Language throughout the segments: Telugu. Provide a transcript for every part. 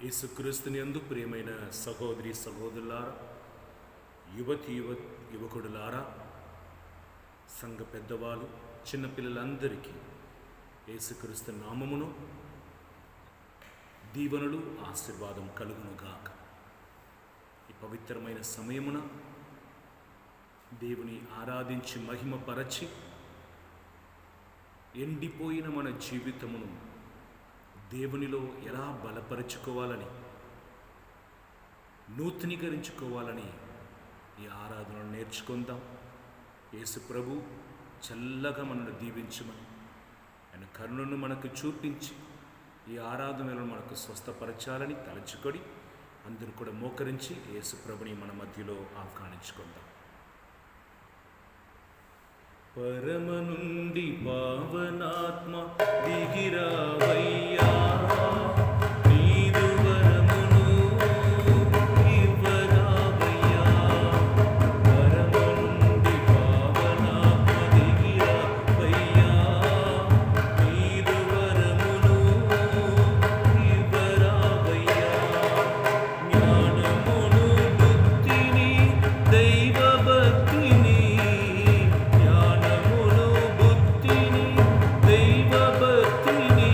యేసుక్రీస్తుని యందు ప్రియమైన సహోదరి సహోదరులారా, యువకుడులారా, సంఘ పెద్దవాళ్ళు, చిన్నపిల్లలందరికీ యేసుక్రీస్తు నామమును దీవెనలు ఆశీర్వాదం కలుగునుగాక. ఈ పవిత్రమైన సమయమున దేవుని ఆరాధించి మహిమపరచి ఎండిపోయిన మన జీవితమును దేవునిలో ఎలా బలపరుచుకోవాలని, నూతనీకరించుకోవాలని ఈ ఆరాధనను నేర్చుకుందాం. యేసు ప్రభు చల్లగా మనల్ని దీవించమని, ఆయన కరుణను మనకు చూపించి ఈ ఆరాధనలను మనకు స్వస్థపరచాలని తలచుకొని అందరూ కూడా మోకరించి యేసు ప్రభుని మన మధ్యలో ఆహ్వానించుకుందాం. పరమ నుండి పావనాత్మ దిగిరావయ్యా, నీదు వరమును ఇవ్వరావయ్యా. పరమ నుండి పావనాత్మ దిగిరావయ్యా, నీదు వరమును ఇవ్వరావయ్యా. జ్ఞానమును బుద్ధిని దైవభక్తిని, దైవభక్తిని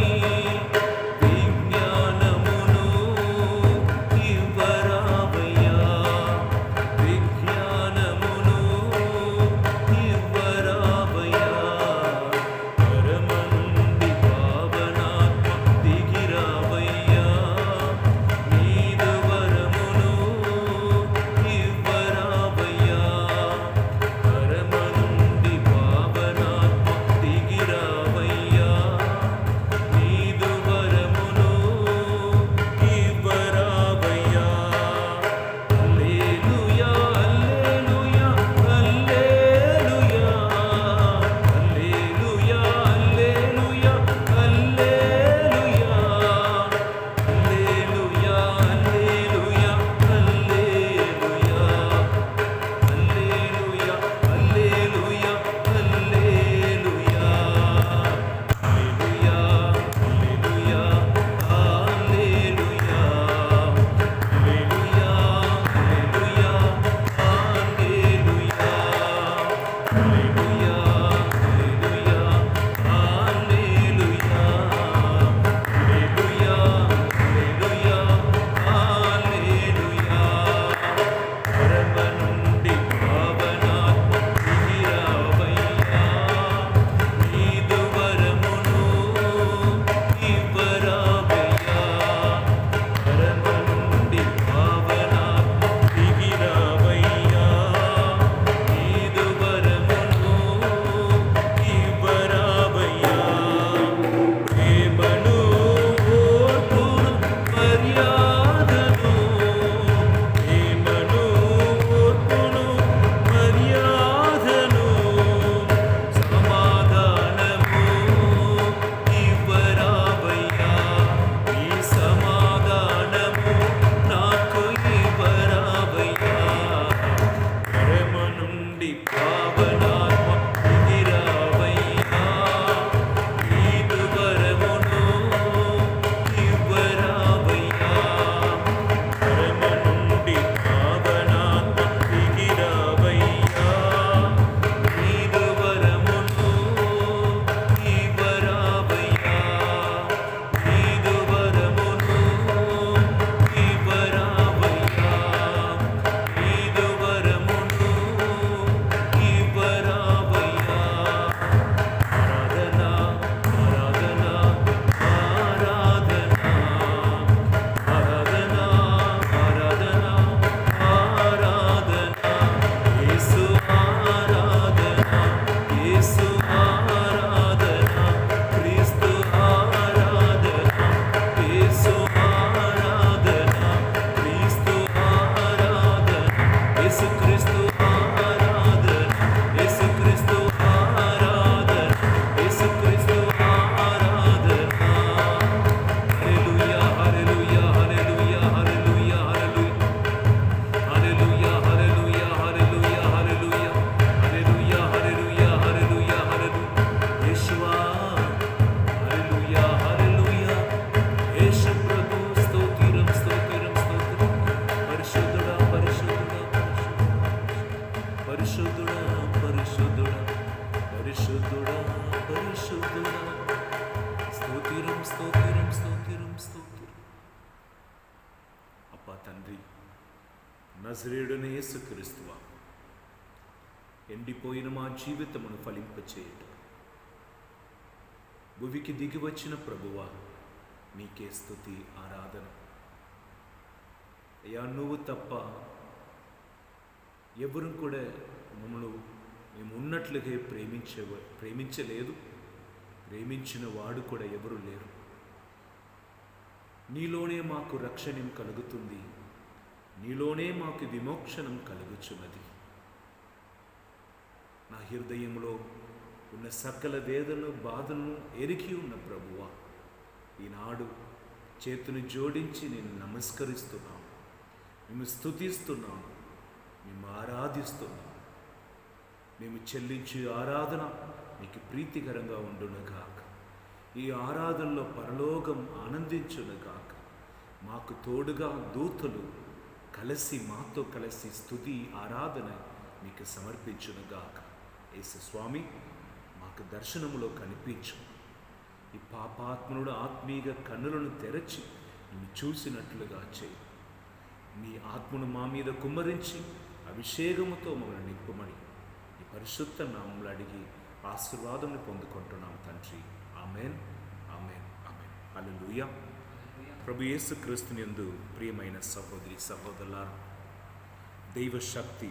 నజరేయుడైన యేసుక్రీస్తువా, ఎండిపోయిన మా జీవితమును ఫలింపచేయుట, భువికి దిగి వచ్చిన ప్రభువా, నీకే స్తుతి ఆరాధన. అయ్యా, నువ్వు తప్ప ఎవరు కూడా మమ్మల్ని మేము ఉన్నట్లుగా ప్రేమించలేదు, ప్రేమించిన వాడు కూడా ఎవరు లేరు. నీలోనే మాకు రక్షణ కలుగుతుంది, నీలోనే మాకు విమోక్షణం కలుగుచున్నది. నా హృదయంలో ఉన్న సకల వేదనలు బాధలను ఎరిగి ఉన్న ప్రభువా, ఈనాడు చేతులు జోడించి నేను నమస్కరిస్తున్నాను, మేము స్తుతిస్తున్నాను, మేము ఆరాధిస్తున్నాం. మేము చెల్లించే ఆరాధన నీకు ప్రీతికరంగా ఉండునుగాక. ఈ ఆరాధనలో పరలోకం ఆనందించునుగాక. మాకు తోడుగా దూతలు కలిసి మాతో కలిసి స్తుతి ఆరాధన నీకు సమర్పించునుగాక. యేసు స్వామి, మాకు దర్శనములో కనిపించు. ఈ పాపాత్ముడు ఆత్మీయ కన్నులను తెరచి నిన్ను చూసినట్లుగా చేయి. నీ ఆత్మను మా మీద కుమ్మరించి అభిషేకముతో మమ్మల్ని నింపమని ఈ పరిశుద్ధ నామములో అడిగి ఆశీర్వాదమును పొందుకుంటున్నాం తండ్రి. Amen, amen, amen. హల్లెలూయా. ప్రభు యేసుక్రీస్తుని యందు ప్రియమైన సహోదరి సహోదరులారా, దైవ శక్తి,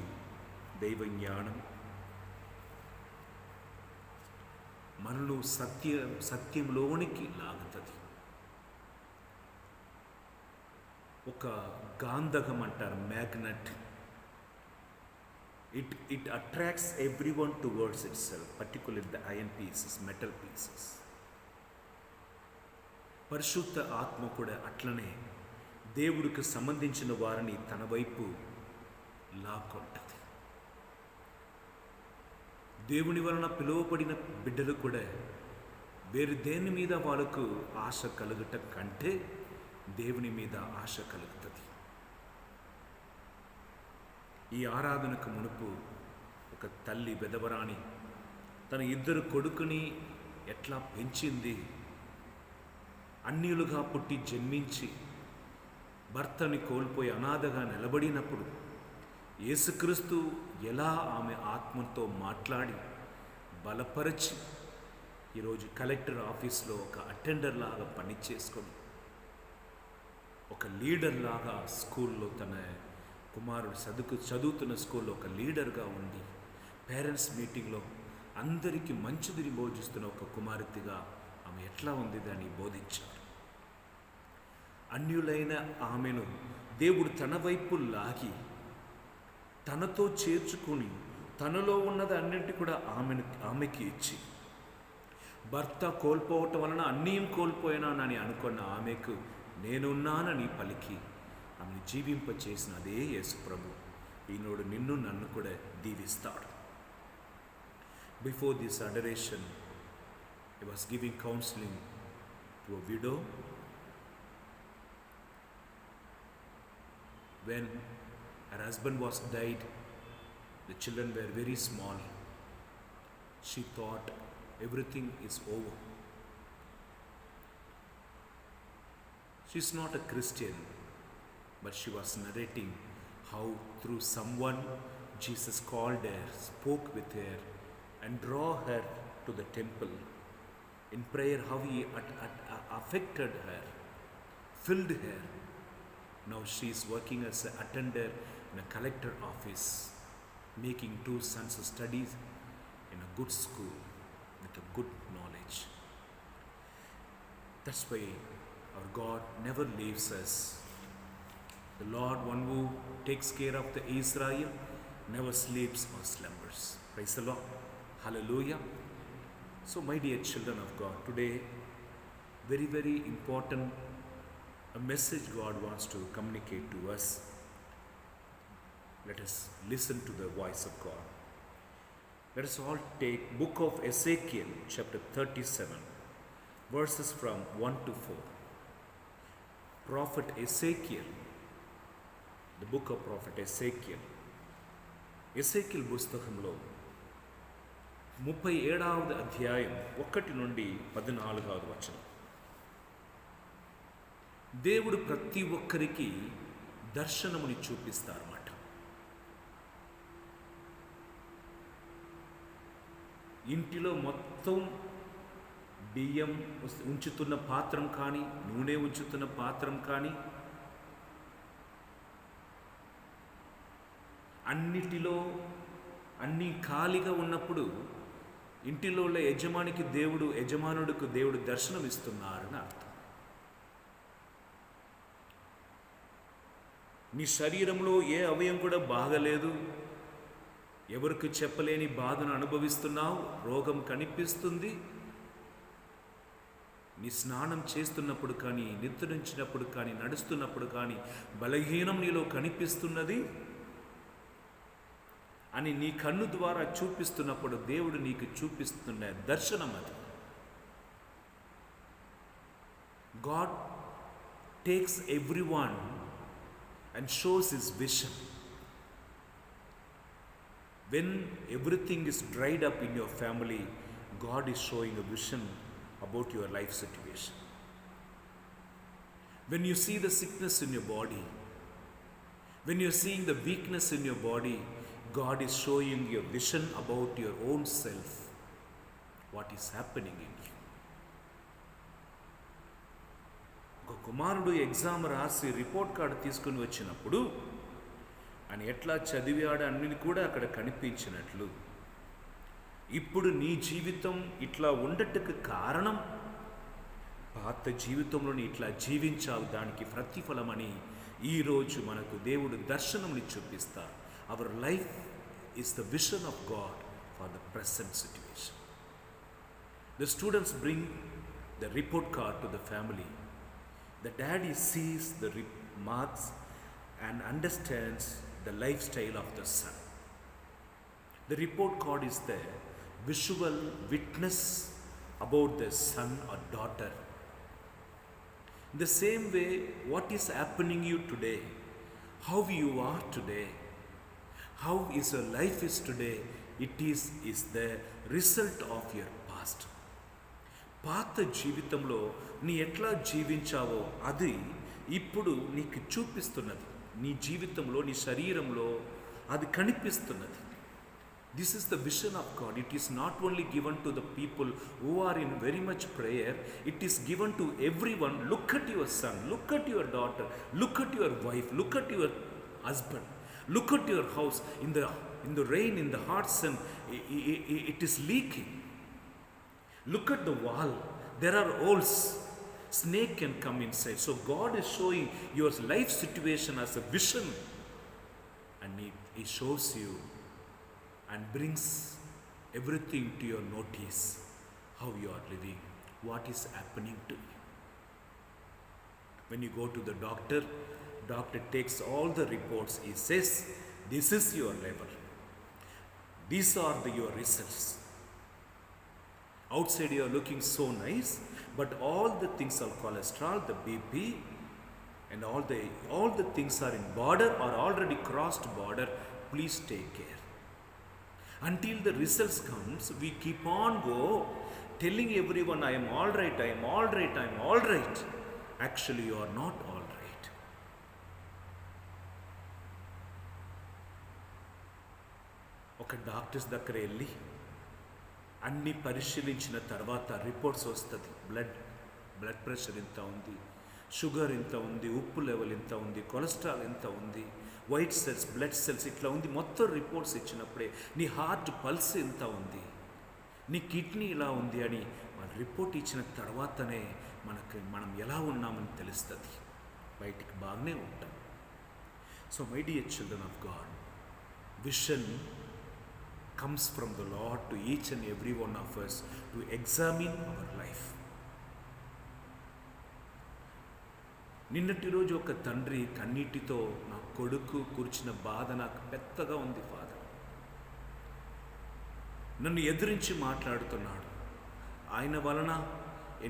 దైవ జ్ఞానం మనలో సత్యంలోనికి లాగుతుంది. ఒక గాంధకం అంటారు, magnet. It attracts everyone towards itself, particularly the iron pieces, metal pieces. పరిశుద్ధ ఆత్మ కూడా అట్లనే దేవుడికి సంబంధించిన వారిని తన వైపు లాక్కొంటది. దేవుని వలన పిలువబడిన బిడ్డలు కూడా వేరు దేని మీద వాళ్ళకు ఆశ కలుగుట కంటే దేవుని మీద ఆశ కలుగుతుంది. ఈ ఆరాధనకు మునుపు ఒక తల్లి విధవరాణి తన 2 కొడుకుని ఎట్లా పెంచింది, అన్యులుగా పుట్టి జన్మించి భర్తని కోల్పోయి అనాథగా నిలబడినప్పుడు యేసుక్రీస్తు ఎలా ఆమె ఆత్మతో మాట్లాడి బలపరచి ఈరోజు కలెక్టర్ ఆఫీస్లో ఒక అటెండర్ లాగా పనిచేసుకొని ఒక లీడర్ లాగా స్కూల్లో తన కుమారుడు చదువుతున్న స్కూల్లో ఒక లీడర్గా ఉండి పేరెంట్స్ మీటింగ్లో అందరికీ మంచిదిని బోధిస్తున్న ఒక కుమార్తెగా ఆమె ఎట్లా ఉంది దాన్ని బోధించారు. అన్యులైన ఆమెను దేవుడు తన వైపు లాగి తనతో చేర్చుకుని తనలో ఉన్నది అన్నింటి కూడా ఆమెకి ఇచ్చి, భర్త కోల్పోవటం వలన అన్నీ కోల్పోయినానని అనుకున్న ఆమెకు నేనున్నానని పలికి ఆమెను జీవింపచేసిన అదే యేసు ప్రభు ఈనాడు నిన్ను నన్ను కూడా దీవిస్తాడు. Before this adoration he was giving counseling to a widow. When her husband was died, the children were very small. She thought everything is over. She's not a Christian, but she was narrating how through someone Jesus called her, spoke with her and draw her to the temple. In prayer, how he affected her, filled her. Now she is working as an attender in a collector office, making 2 sons studies in a good school with a good knowledge. That's why our God never leaves us. The Lord, one who takes care of the Israel, never sleeps or slumbers. Praise the Lord. Hallelujah. So my dear children of God, today very, very important a message God wants to communicate to us. Let us listen to the voice of God. Let us all take book of Ezekiel chapter 37 verses from 1 to 4. Prophet Ezekiel, the book of Prophet Ezekiel. ఎసేకియల్ పుస్తకంలో 37వ అధ్యాయం 1 నుండి 14వ వచనం. దేవుడు ప్రతి ఒక్కరికి దర్శనముని చూపిస్తారన్నమాట. ఇంటిలో మొత్తం బియ్యం ఉంచుతున్న పాత్రం కానీ, నూనె ఉంచుతున్న పాత్రం కానీ, అన్నిటిలో అన్నీ ఖాళీగా ఉన్నప్పుడు ఇంటిలో ఉన్న యజమానుడికి దేవుడు దర్శనం ఇస్తున్నారని అర్థం. నీ శరీరంలో ఏ అవయం కూడా బాగలేదు, ఎవరికి చెప్పలేని బాధను అనుభవిస్తున్నావు, రోగం కనిపిస్తుంది. నీ స్నానం చేస్తున్నప్పుడు కానీ, నిద్రించినప్పుడు కానీ, నడుస్తున్నప్పుడు కానీ బలహీనం నీలో కనిపిస్తున్నది అని నీ కన్ను ద్వారా చూపిస్తున్నప్పుడు దేవుడు నీకు చూపిస్తున్న దర్శనం అది. God takes everyone and shows his vision. When everything is dried up in your family, God is showing a vision about your life situation. When you see the sickness in your body, when you're seeing the weakness in your body, God is showing you a vision about your own self, what is happening in you. ఒక కుమారుడు ఎగ్జామ్ రాసి రిపోర్ట్ కార్డు తీసుకుని వచ్చినప్పుడు ఆయన ఎట్లా చదివాడు అన్ని కూడా అక్కడ కనిపించినట్లు, ఇప్పుడు నీ జీవితం ఇట్లా ఉండటకు కారణం పాత జీవితంలో ఇట్లా జీవించావు, దానికి ప్రతిఫలమని ఈరోజు మనకు దేవుడు దర్శనంని చూపిస్తారు. Our life is the vision of God for the present situation. The students bring the report card to the family. The daddy sees the marks and understands the lifestyle of the son. The report card is the visual witness about the son or daughter. In the same way, what is happening you today, how you are today, how is your life is today, it is the result of your past. పాత జీవితంలో నీ ఎట్లా జీవించావో అది ఇప్పుడు నీకు చూపిస్తున్నది. నీ జీవితంలో, నీ శరీరంలో అది కనిపిస్తున్నది. This is the vision of God. It is not only given to the people who are in very much prayer, it is given to everyone. Look at your son, look at your daughter, look at your wife, look at your husband, look at your house. In the rain, in the hot sun, it is leaking. Look at the wall. There are holes. Snake can come inside. So God is showing your life situation as a vision. And He shows you and brings everything to your notice. How you are living. What is happening to you. When you go to the doctor takes all the reports. He says, this is your level. These are your results. Outside you are looking so nice, but all the things are cholesterol, the BP, and all the things are in border or already crossed border. Please take care. Until the results comes, we keep on telling everyone, I am all right, I am all right, I am all right. Actually, you are not all right. ఒక డాక్టర్స్ దగ్గర వెళ్ళి అన్నీ పరిశీలించిన తర్వాత రిపోర్ట్స్ వస్తుంది. బ్లడ్ ప్రెషర్ ఇంత ఉంది, షుగర్ ఇంత ఉంది, ఉప్పు లెవెల్ ఇంత ఉంది, కొలెస్ట్రాల్ ఎంత ఉంది, వైట్ సెల్స్, బ్లడ్ సెల్స్ ఇట్లా ఉంది. మొత్తం రిపోర్ట్స్ ఇచ్చినప్పుడే నీ హార్ట్ పల్స్ ఎంత ఉంది, నీ కిడ్నీ ఇలా ఉంది అని మన రిపోర్ట్ ఇచ్చిన తర్వాతనే మనం ఎలా ఉన్నామని తెలుస్తుంది. బయటికి బాగానే ఉంటాం. So my dear children of God, vision comes from the Lord to each and every one of us to examine our life. నిన్నటి రోజు ఒక తండ్రి కన్నీటితో నా కొడుకు కూర్చిన బాధ నాకు పెద్దగా ఉంది ఫాదర్. నన్ను ఎదిరించి మాట్లాడుతున్నాడు. ఆయన వలన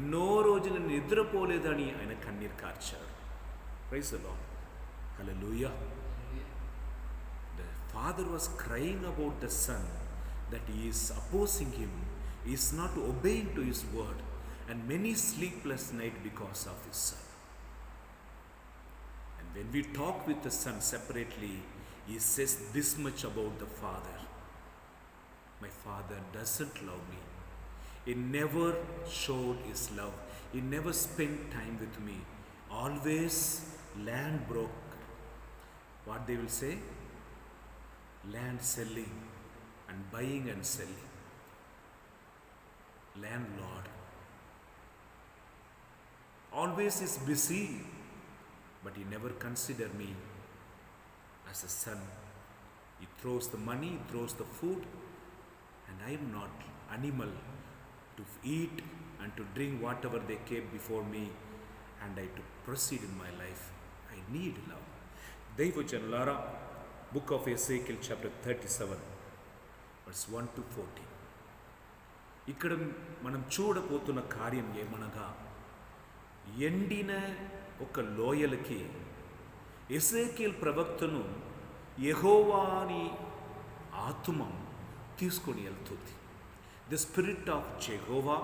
ఎన్నో రోజులు నిద్రపోలేదని ఆయన కన్నీరు కార్చాడు. Praise the Lord. Hallelujah. The father was crying about the son, that he is opposing him, he is not obeying to his word, and many sleepless nights because of his son. And when we talk with the son separately, he says this much about the father. my father doesn't love me. He never showed his love. He never spent time with me. Always land broker. What they will say? Land selling and buying and selling. Landlord. Always is busy, but he never consider me as a son. He throws the money, he throws the food, and I am not animal to eat and to drink whatever they keep before me, and I to proceed in my life. I need love. Devajanlara, book of Ezekiel chapter 37, verse 1 to 14. ఇక్కడ మనం చూడబోతున్న కార్యం ఏమనగా, ఎండిన ఒక లోయలకి ఎజేకియల్ ప్రవక్తను యెహోవాని ఆత్మ తీసుకొని వెళ్తుంది. The spirit of Jehovah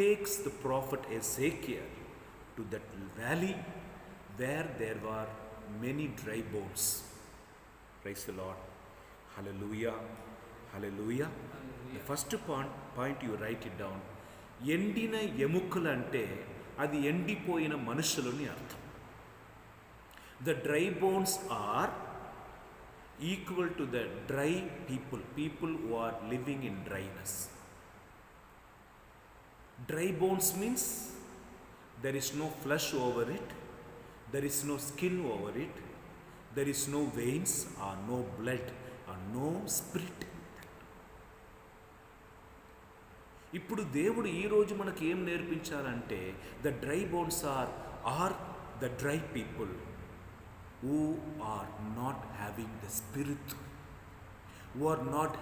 takes the prophet Ezekiel to that valley where there were many dry bones. Praise the Lord. Hallelujah. Hallelujah. The first point you write it down. ఎండిన ఎముకలు అంటే అది ఎండిపోయిన మనుషులని అర్థం. The dry bones are equal to the dry people who are living in dryness. Dry bones means there is no flesh over it, there is no skin over it, there is no veins or no blood or no spirit. ఇప్పుడు దేవుడు ఈరోజు మనకి ఏం నేర్పించాలంటే, the dry bones are the dry people who are not having the spirit, who are not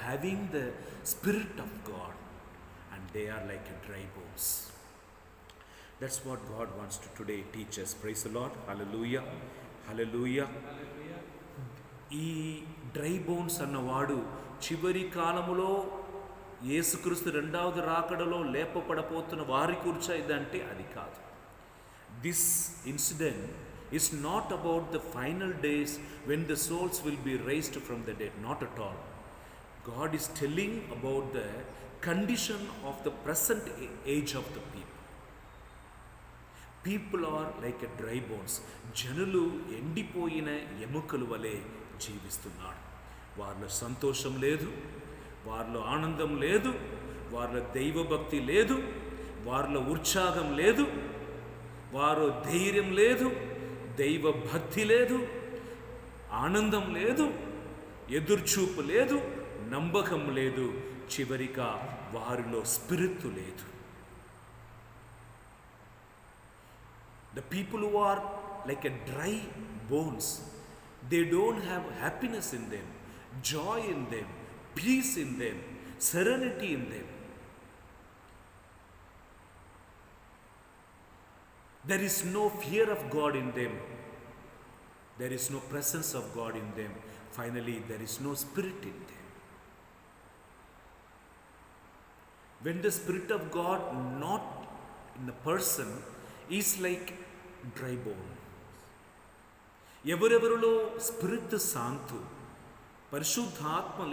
having the spirit of God, and they are like a dry bones. That's what God wants to today teach us. Praise the Lord. Hallelujah. Hallelujah. ఈ డ్రై బోన్స్ అన్నవాడు చివరి కాలములో యేసుక్రీస్తు రెండవది రాకడలో లేపబడపోతున్న వారి కూర్చో ఇదంటే అది కాదు. This incident is not about the final days when the souls will be raised from the dead. Not at all. God is telling about the condition of the present age of the people. People are like a dry bones. జనులు ఎండిపోయిన ఎముకల వలె జీవిస్తున్నారు. వారిలో సంతోషం లేదు, వారిలో ఆనందం లేదు, వారిలో దైవభక్తి లేదు, వారిలో ఉత్సాహం లేదు, వారు ధైర్యం లేదు, దైవ భక్తి లేదు, ఆనందం లేదు, ఎదుర్చూపు లేదు, నమ్మకం లేదు, చివరిగా వారిలో స్పిరిట్ లేదు. The people who are like a dry bones, they don't have happiness in them, joy in them, peace in them, serenity in them. There is no fear of God in them. There is no presence of God in them. Finally, there is no spirit in them. When the spirit of God not in the person is like dry bone. ఎవరెవరిలో స్పిరిట్ సాంతు పరిశుద్ధాత్మ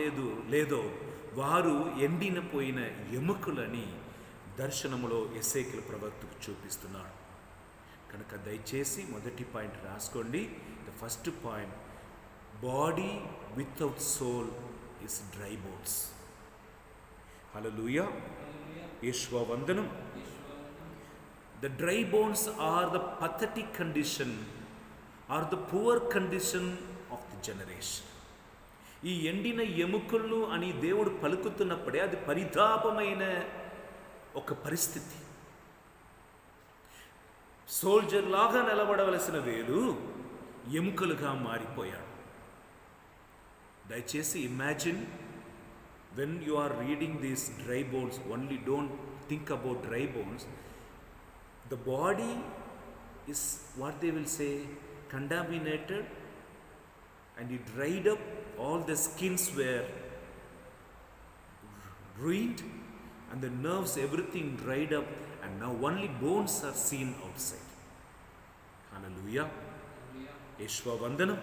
లేదో వారు ఎండినపోయిన ఎముకలని దర్శనములో ఎసేకియల్ ప్రవక్తకు చూపిస్తున్నాడు. కనుక దయచేసి మొదటి పాయింట్ రాసుకోండి. The first point, body without soul is dry bones. Hallelujah. Yeshua వందనం. The dry bones are the pathetic condition or the poor condition of the generation. ఈ ఎండిన ఎముకలు అని దేవుడు పలుకుతున్నప్పుడే అది పరితాపమైన ఒక పరిస్థితి. సోల్జర్ లాగా నిలబడవలసిన వేలు ఎముకలుగా మారిపోయాడు. దయచేసి imagine, when you are reading these dry bones, only don't think about dry bones. The body is what they will say contaminated, and it dried up, all the skins were ruined, and the nerves, everything dried up, and now only bones are seen outside. Hallelujah. Yeshua Vandanam,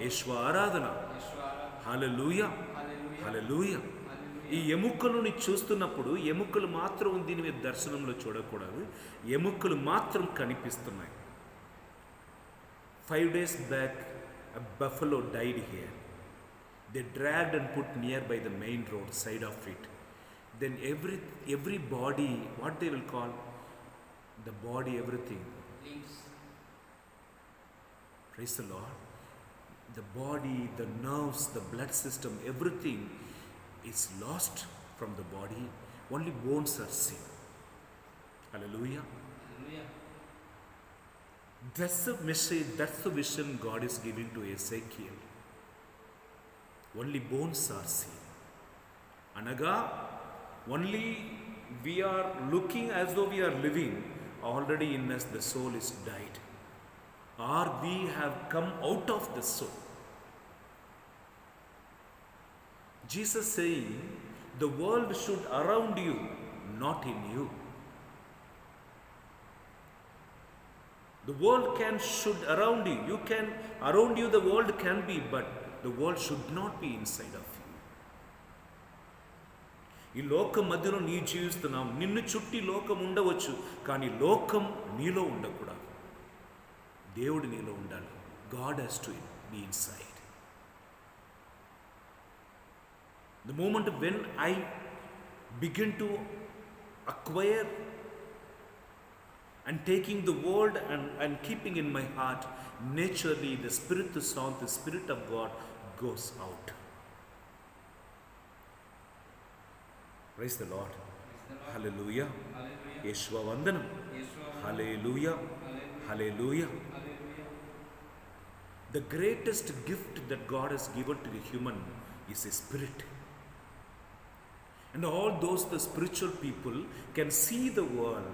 Yeshua Aradhana. Hallelujah. Hallelujah. ఈ ఎముకలను చూస్తున్నప్పుడు ఎముకలు మాత్రం దీని మీద దర్శనంలో చూడకూడదు. ఎముకలు మాత్రం కనిపిస్తున్నాయి. 5 days back, a buffalo died here. They dragged and put nearby the main road, side of it. Then every body, what they will call the body, everything. Limbs. Praise the Lord. The body, the nerves, the blood system, everything is lost from the body. Only bones are seen. Hallelujah. Hallelujah. That's the message, that's the vision God is giving to Ezekiel. Only bones are seen. Anaga, only we are looking as though we are living. Already in us the soul is died. Or we have come out of the soul. Jesus saying, the world should around you, not in you. The world should around you. You can, around you the world can be, but the world should not be inside of you. ఈ లోకం మధ్యలో నీ జీవిస్తున్నాం. నిన్ను చుట్టి లోకం ఉండవచ్చు, కానీ లోకం నీలో ఉండకూడదు. దేవుడు నీలో ఉండాలి. God has to be inside. The moment when I begin to acquire and taking the world and keeping in my heart, naturally the spirit of sound, the spirit of God goes out. Praise the Lord. Hallelujah. Yeshua Vandanam. Hallelujah. Hallelujah. The greatest gift that God has given to the human is a spirit. And all those, the spiritual people, can see the world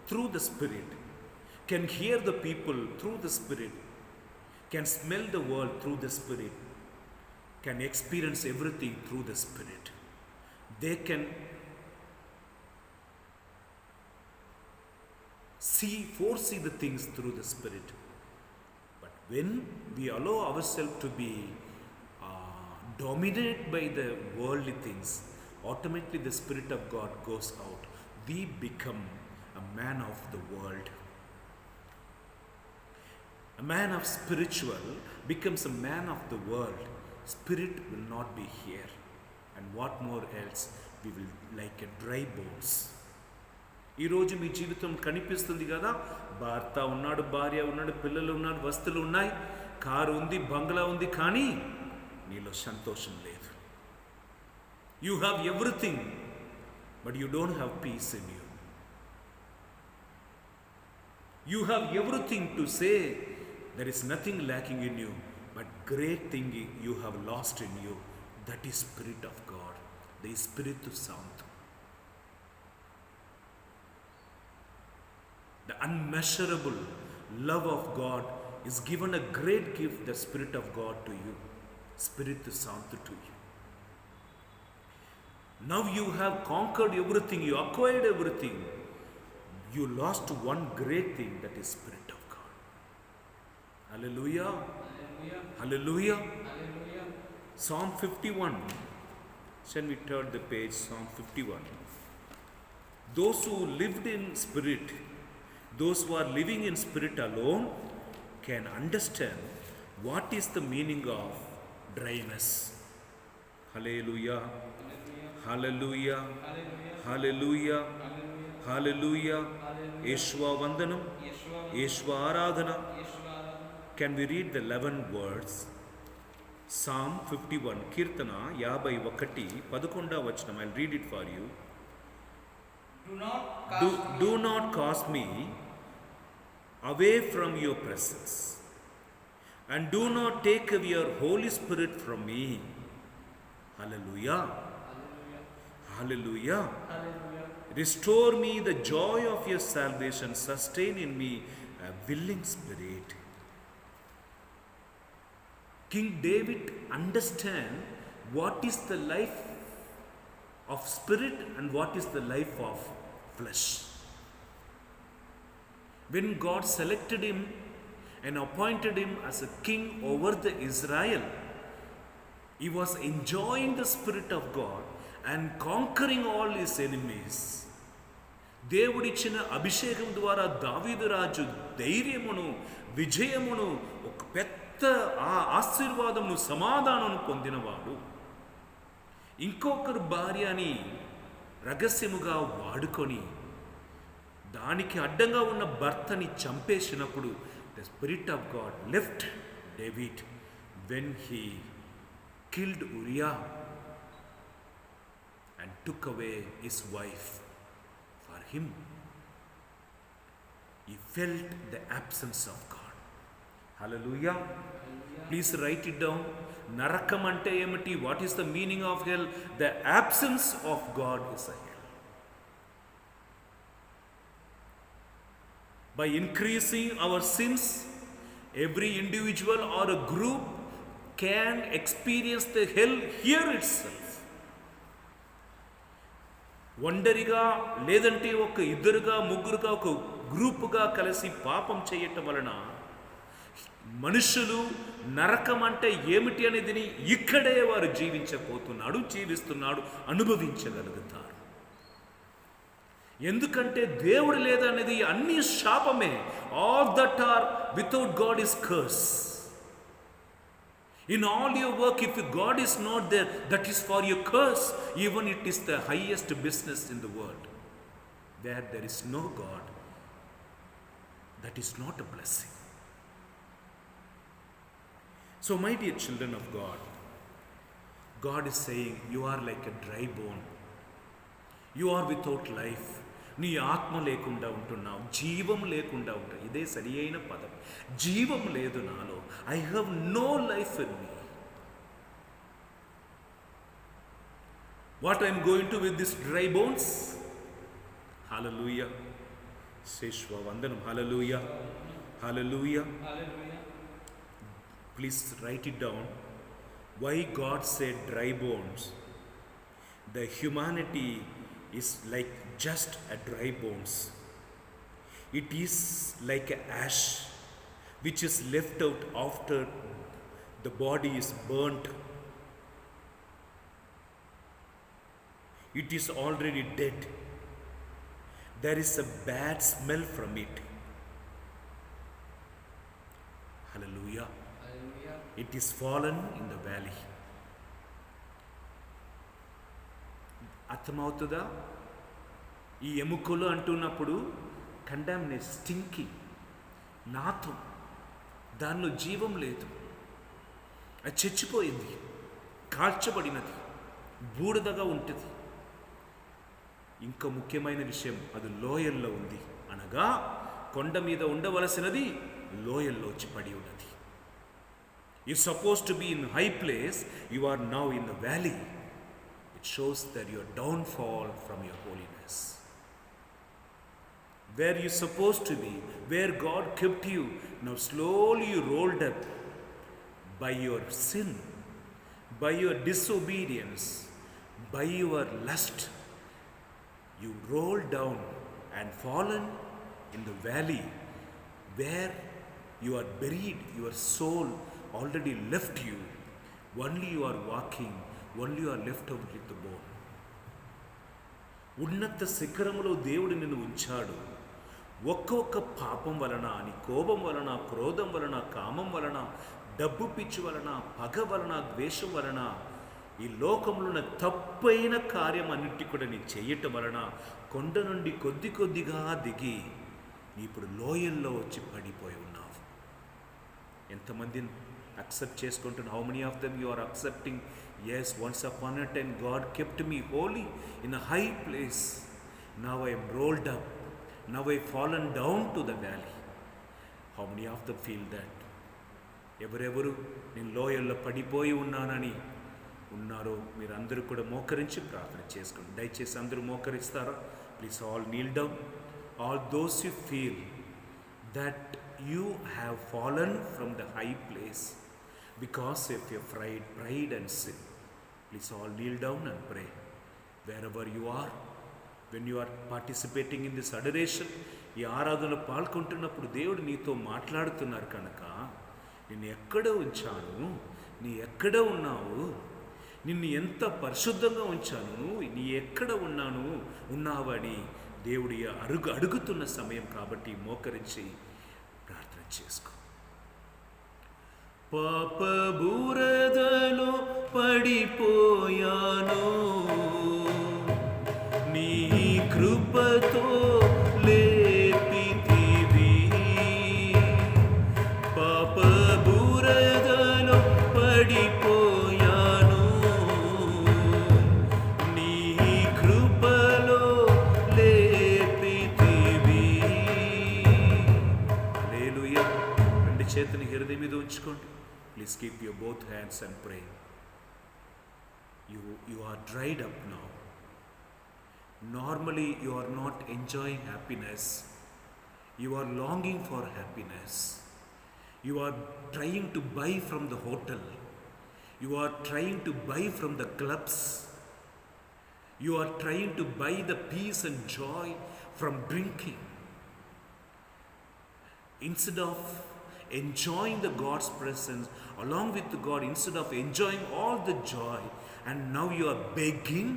through the spirit, can hear the people through the spirit, can smell the world through the spirit, can experience everything through the spirit. They can foresee the things through the spirit. But when we allow ourselves to be dominated by the worldly things, automatically the spirit of God goes out. We become a man of the world. A man of spiritual becomes a man of the world. Spirit will not be here. And what more else, we will like a dry bones. ఈరోజు మీ జీవితం కనిపిస్తుంది కదా, భర్త ఉన్నాడు, భార్య ఉన్నాడు, పిల్లలు ఉన్నారు, వస్తువులు ఉన్నాయి, కారు ఉంది, బంగ్లా ఉంది, కానీ నీలో సంతోషం లేదు. You have everything, but you don't have peace in you. You have everything to say, there is nothing lacking in you, but great thing you have lost in you. That is Spirit of God, the Spirit of Sound. The unmeasurable love of God is given a great gift, the Spirit of God to you, Spirit of Sound to you. Now you have conquered everything, you acquired everything. You lost one great thing, that is Spirit of God. Hallelujah. Hallelujah. Hallelujah. Psalm 51. Shall we turn the page? Psalm 51. Those who lived in spirit, those who are living in spirit alone, can understand what is the meaning of dryness. Hallelujah. Hallelujah. Hallelujah. Hallelujah. Yeshua Vandanam. Yeshua Aradhana. Can we read the 11 words? Psalm 51, Kirtana 51, 11వ వచనం. I'll read it for you. Do not cast me away from your presence, and do not take away your Holy Spirit from me. Hallelujah. Hallelujah. Restore me the joy of your salvation. Sustain in me a willing spirit. King David understand what is the life of spirit and what is the life of flesh. When God selected him and appointed him as a king over the Israel, he was enjoying the Spirit of God and conquering all his enemies. దేవుడిచ్చిన అభిషేకం ద్వారా దావీదు రాజు ధైర్యమును, విజయమును, ఒక పెద్ద ఆశీర్వాదమును, సమాధానమును పొందినవాడు. ఇంకొకరు భార్యని రహస్యముగా వాడుకొని దానికి అడ్డంగా ఉన్న భర్తని చంపేసినప్పుడు the spirit of God left David when he killed Uriah and took away his wife for him. He felt the absence of God. Hallelujah. Please write it down. Narakam ante emati? What is the meaning of hell? The absence of God is a hell. By increasing our sins, every individual or a group can experience the hell here itself. ఒంటరిగా లేదంటే ఒక ఇద్దరుగా, ముగ్గురుగా, ఒక గ్రూపుగా కలిసి పాపం చేయటం వలన మనుషులు నరకం అంటే ఏమిటి అనేదిని ఇక్కడే వారు జీవిస్తున్నాడు, అనుభవించగలుగుతారు. ఎందుకంటే దేవుడు లేదనేది అన్ని శాపమే. All that are without God is curse. In all your work, if God is not there, that is for your curse. Even it is the highest business in the world. There is no God, that is not a blessing. So my dear children of God, God is saying, you are like a dry bone. You are without life. నీ ఆత్మ లేకుండా ఉంటున్నావు, జీవం లేకుండా ఉంటావు. ఇదే సరి అయిన పదం. జీవం లేదు నాలో. I have no life in me. What I'm going to with this dry bones? Hallelujah. శేష్వ వందనం. Hallelujah, hallelujah. Please write it down. Why God said dry bones? The humanity is like just a dry bones. It is like a ash which is left out after the body is burnt. It is already dead. There is a bad smell from it. Hallelujah. Hallelujah. It is fallen in the valley. అర్థమవుతుందా? ఈ ఎముకలు అంటున్నప్పుడు కండామినేట్, స్టింకి, నాతం, దానిలో జీవం లేదు. అది చచ్చిపోయింది, కాల్చబడినది, బూడిదగా ఉంటుంది. ఇంకా ముఖ్యమైన విషయం, అది లోయల్లో ఉంది. అనగా కొండ మీద ఉండవలసినది లోయల్లో వచ్చి పడి ఉన్నది. You suppose to be in high place, you are now in the valley. It shows that your downfall from your holiness. Where you supposed to be, where God kept you, now slowly you rolled up by your sin, by your disobedience, by your lust. You rolled down and fallen in the valley where you are buried. Your soul already left you. Only you are walking, only you are left out with the bone. ఉన్నత శిఖరములో దేవుడు నిన్ను ఉంచాడు. ఒక్కొక్క పాపం వలన, నీ కోపం వలన, క్రోధం వలన, కామం వలన, డబ్బు పిచ్చి వలన, పగ వలన, ద్వేషం వలన, ఈ లోకంలో ఉన్న తప్పైన కార్యం అన్నిటి కూడా నీ చేయటం వలన కొండ నుండి కొద్ది కొద్దిగా దిగి నీ ఇప్పుడు లోయల్లో వచ్చి పడిపోయి ఉన్నావు. ఎంతమందిని accept చేసుకుంటున్నా? How many of them you are accepting? Yes, once upon a time God kept me holy in a high place. Now I am rolled up. Now I have fallen down to the valley. How many of them feel that? ఎవరెవరు నేను లోయల్లో పడిపోయి ఉన్నానని ఉన్నారో మీరందరూ కూడా మోకరించి ప్రార్థన చేసుకోండి. దయచేసి అందరూ మోకరిస్తారా? Please all kneel down. All those you feel that you have fallen from the high place because of your pride and sin, please all kneel down and pray. Wherever you are, when you are participating in this adoration, ఈ ఆరాధనలో పాల్గొంటున్నప్పుడు దేవుడు నీతో మాట్లాడుతున్నారు కనుక, నేను ఎక్కడ ఉంచాను, నీ ఎక్కడ ఉన్నావు, నిన్ను ఎంత పరిశుద్ధంగా ఉంచాను, నీ ఎక్కడ ఉన్నావని దేవుడి అడుగుతున్న సమయం కాబట్టి మోకరించి ప్రార్థన చేసుకో. పాప బూరదలో పడిపోయాను, నీ కృపతో లేపితివి. పాప బూరదలో పడిపోయాను, నీ కృపలో లేపితివి. హల్లెలూయా. రెండు చేతుని హృదయం మీద ఉంచుకోండి. Please keep your both hands and pray. You are dried up now. Normally you are not enjoying happiness. You are longing for happiness. You are trying to buy from the hotel. You are trying to buy from the clubs. You are trying to buy the peace and joy from drinking. Instead of enjoying the God's presence along with God, instead of enjoying all the joy, and now you are begging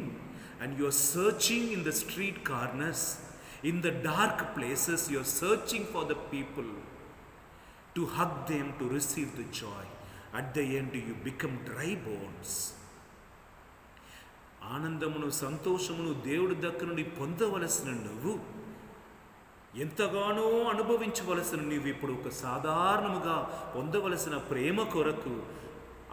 and you are searching in the street corners, in the dark places, you are searching for the people to hug them, to receive the joy. At the end you become dry bones. ఆనందమును సంతోషమును దేవుడి దగ్గర నుండి పొందవలసిన నువ్వు, ఎంతగానో అనుభవించవలసిన నీవు ఇప్పుడు ఒక సాధారణముగా పొందవలసిన ప్రేమ కొరకు,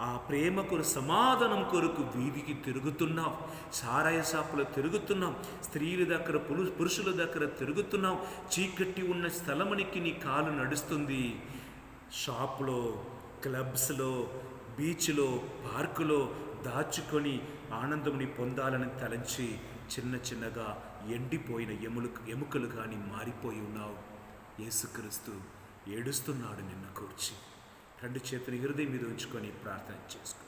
ఆ ప్రేమ కొరకు, సమాధానం కొరకు వీధికి తిరుగుతున్నావు, సారాయ షాపులో తిరుగుతున్నావు, స్త్రీల దగ్గర పురుషుల దగ్గర తిరుగుతున్నావు. చీకటి ఉన్న స్థలమునికి నీ కాలు నడుస్తుంది. షాపులో, క్లబ్స్లో, బీచ్లో, పార్కులో దాచుకొని ఆనందముని పొందాలని తలంచి చిన్న చిన్నగా ఎండిపోయిన ఎముకలు కానీ మారిపోయి ఉన్నావు. యేసుక్రీస్తు ఏడుస్తున్నాడు నిన్ను కూర్చి. రెండు చేతులు హృదయం మీద ఉంచుకొని ప్రార్థన చేసుకో.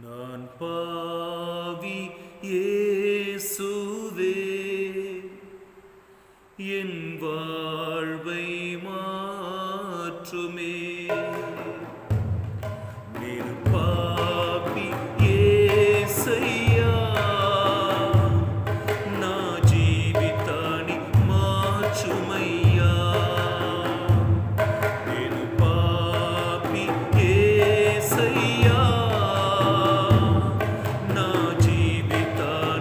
நான் பாவி இயேசுவே, என் வாழ்வை மாற்றுமே. నేను పాపి యేసయ్యా, నా జీవితాన్ని మార్చుమయ్యా. నేను పాపి యేసయ్యా, నా జీవితాన్ని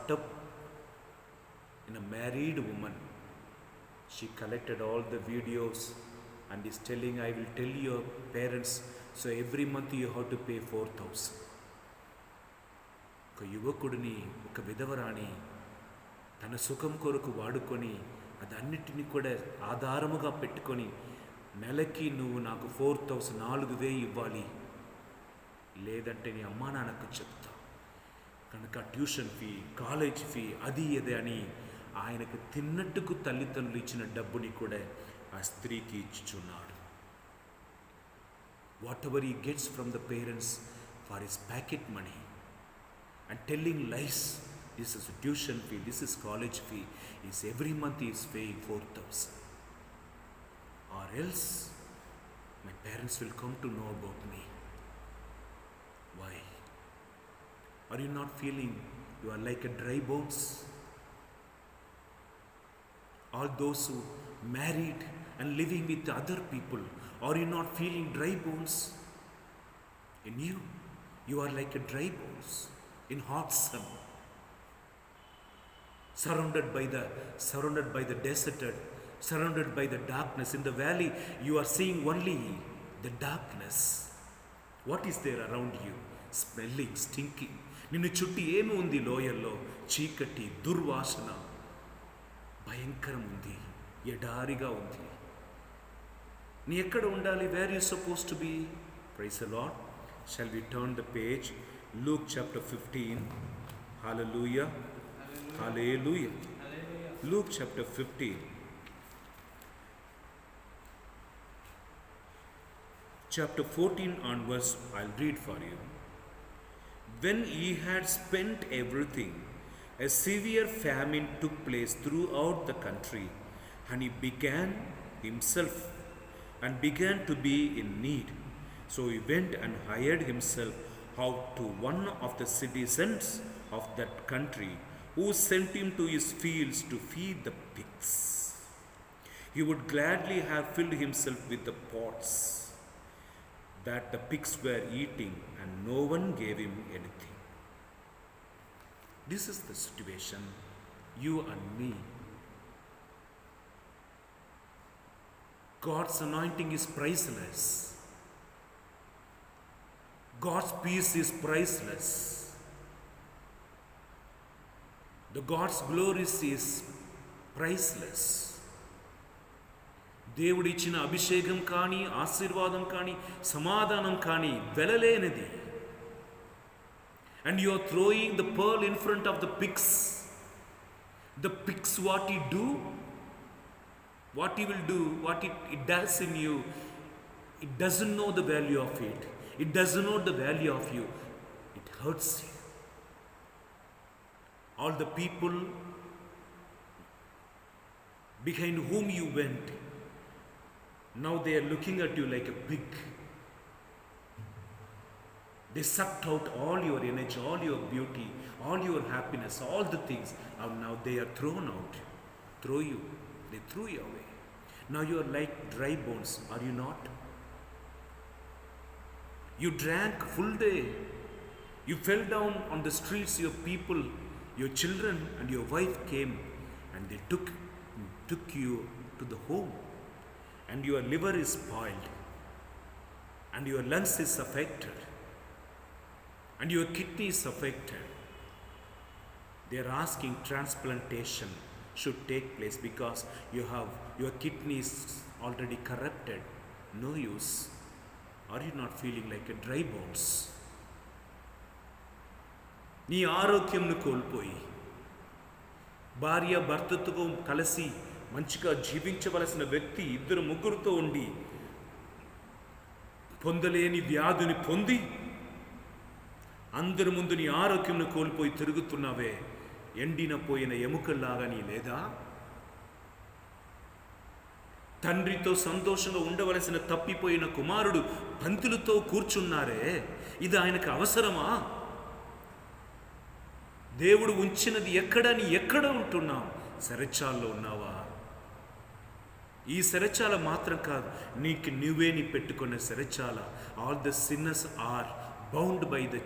caught up in a married woman. She collected all the videos and is telling, I will tell your parents, so every month you have to pay 4,000. ఒక యువకుడిని, ఒక విధవరాణి తన సుఖం కొరకు వాడుకొని అదన్నిటిని కూడా ఆధారముగా పెట్టుకొని నెలకి నువ్వు నాకు 4,000 4,000 ఇవ్వాలి, లేదంటే నీ అమ్మా నాన్నకు చెప్తా, కనుక ట్యూషన్ ఫీ, కాలేజ్ ఫీ, అది ఇది అని ఆయనకు తిన్నట్టుకు తల్లిదండ్రులు ఇచ్చిన డబ్బుని కూడా ఆ స్త్రీకి ఇచ్చుచున్నాడు. Whatever he gets from the parents for his packet money and telling lies, this is tuition fee, this is college fee, is every month he is paying 4,000, or else my parents will come to know about me. Why? Are you not feeling you are like a dry bones? All those who married and living with other people, are you not feeling dry bones? In you, you are like a dry bones in hot sun, surrounded by the deserted, surrounded by the darkness. In the valley you are seeing only the darkness. What is there around you? Smelling, stinking. నిన్ను చుట్టి ఏమి ఉంది? లోయల్లో చీకటి, దుర్వాసన, భయంకరం ఉంది, ఎడారిగా ఉంది. నీ ఎక్కడ ఉండాలి? Where you suppose to be? Praise the Lord. Shall we turn the page? Luke chapter 15. Hallelujah. Hallelujah. Luke chapter 15. Chapter 14 onwards, I'll read for you. When he had spent everything, a severe famine took place throughout the country, and he began to be in need. So he went and hired himself out to one of the citizens of that country, who sent him to his fields to feed the pigs. He would gladly have filled himself with the pods that the pigs were eating, and no one gave him anything. This is the situation, you and me. God's anointing is priceless. God's peace is priceless. The God's glory is priceless. దేవుడిచ్చిన అభిషేకం కానీ, ఆశీర్వాదం కానీ, సమాధానం కానీ వెలలేనిది. And you are throwing the pearl in front of the pigs. The pigs, what he do? What he will do? What it does in you? It doesn't know the value of it. It doesn't know the value of you. It hurts you. All the people behind whom you went, now they are looking at you like a pig. They sucked out all your energy, all your beauty, all your happiness, all the things. And now they are thrown out. Throw you. They threw you away. Now you are like dry bones, are you not? You drank full day. You fell down on the streets. Your people, your children and your wife came, and they took you to the home. And your liver is spoiled, and your lungs is affected, and your kidney is affected. They are asking transplantation should take place because your kidney is already corrupted. No use. Are you not feeling like a dry bones? నీ ఆరోగ్యంను కోల్పోయి, భార్య భర్తతో కలిసి మంచిగా జీవించవలసిన వ్యక్తి 2-3తో ఉండి పొందలేని వ్యాధిని పొంది అందరి ముందు నీ ఆరోగ్యంను కోల్పోయి తిరుగుతున్నావే, ఎండిన పోయిన ఎముకల్లాగా నీ లేదా? తండ్రితో సంతోషంగా ఉండవలసిన తప్పిపోయిన కుమారుడు పంతులతో కూర్చున్నారే, ఇది ఆయనకు అవసరమా? దేవుడు ఉంచినది ఎక్కడని ఎక్కడ ఉంటున్నావు? శరచాల్లో ఉన్నావా? ఈ శరచాల మాత్రం కాదు, నీకు నువ్వే నీ పెట్టుకున్న శరచాల. All the sinners are bound by the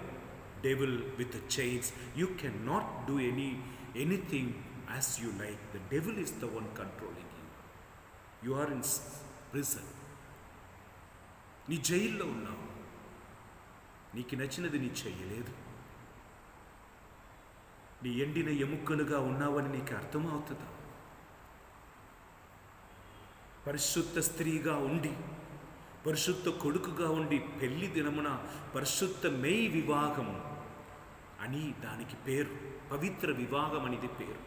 devil with the chains. You cannot do anything as you like. The devil is the one controlling you. You are in prison. నీ జైల్లో ఉన్నావు. నీకు నచ్చినది నీ చెయ్యలేదు. నీ ఎండిన ఎముకలుగా ఉన్నావని నీకు అర్థమవుతుందా? పరిశుద్ధ స్త్రీగా ఉండి, పరిశుద్ధ కొడుకుగా ఉండి, పెళ్లి దినమున పరిశుద్ధ మేయి వివాహం అని దానికి పేరు, పవిత్ర వివాహం అనేది పేరు.